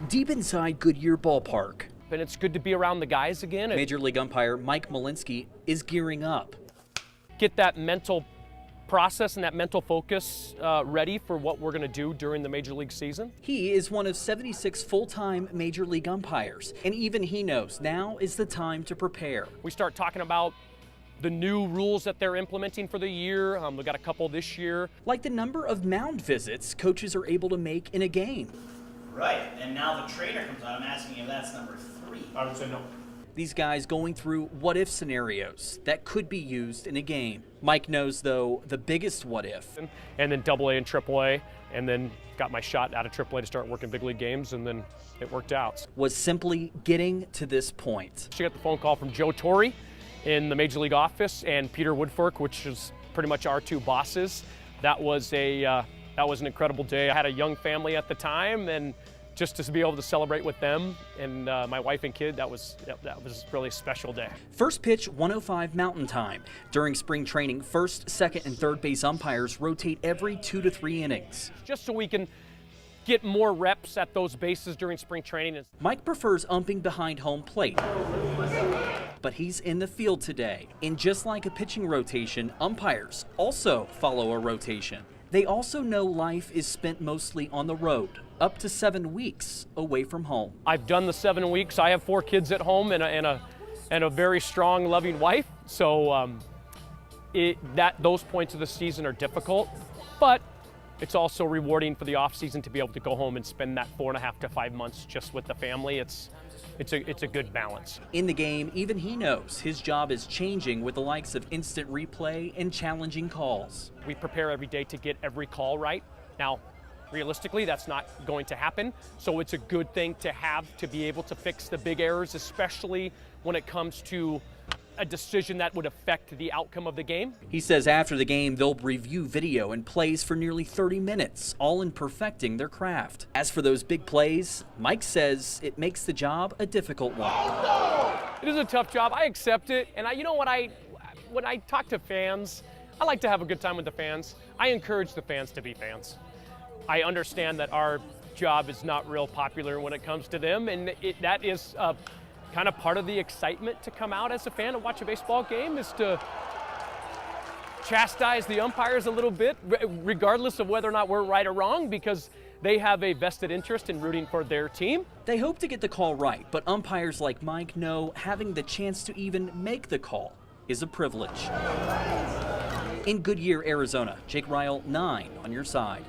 deep inside Goodyear Ballpark. And it's good to be around the guys again. Major League umpire Mike Muchlinski is gearing up. Get that mental process and that mental focus ready for what we're going to do during the Major League season. He is one of 76 full-time Major League umpires, and even he knows now is the time to prepare. We start talking about the new rules that they're implementing for the year. We've got a couple this year. Like the number of mound visits coaches are able to make in a game. Right, and now the trainer comes on. I'm asking if that's number 3. I would say no. These guys going through what-if scenarios that could be used in a game. Mike knows, though, the biggest what-if. And then AA and AAA, and then got my shot out of AAA to start working big league games, and then it worked out. Was simply getting to this point. She got the phone call from Joe Torre in the Major League office and Peter Woodfork, which is pretty much our two bosses. That was an incredible day. I had a young family at the time, and just to be able to celebrate with them and my wife and kid, that was really a special day. First pitch, 1:05 Mountain Time. During spring training, first, second, and third base umpires rotate every 2 to 3 innings. Just so we can get more reps at those bases during spring training. Mike prefers umping behind home plate, but he's in the field today. And just like a pitching rotation, umpires also follow a rotation. They also know life is spent mostly on the road, up to 7 weeks away from home. I've done the 7 weeks. I have 4 kids at home and a very strong, loving wife. So those points of the season are difficult, but it's also rewarding for the off season to be able to go home and spend that 4.5 to 5 months just with the family. It's a good balance. In the game, even he knows his job is changing with the likes of instant replay and challenging calls. We prepare every day to get every call right. Now, realistically, that's not going to happen. So it's a good thing to have to be able to fix the big errors, especially when it comes to a decision that would affect the outcome of the game. He says after the game, they'll review video and plays for nearly 30 minutes, all in perfecting their craft. As for those big plays, Mike says it makes the job a difficult one. It is a tough job. I accept it. And when I talk to fans, I like to have a good time with the fans. I encourage the fans to be fans. I understand that our job is not real popular when it comes to them, and that is kind of part of the excitement to come out as a fan and watch a baseball game, is to chastise the umpires a little bit, regardless of whether or not we're right or wrong, because they have a vested interest in rooting for their team. They hope to get the call right, but umpires like Mike know having the chance to even make the call is a privilege. In Goodyear, Arizona, Jake Ryle, 9 on your side.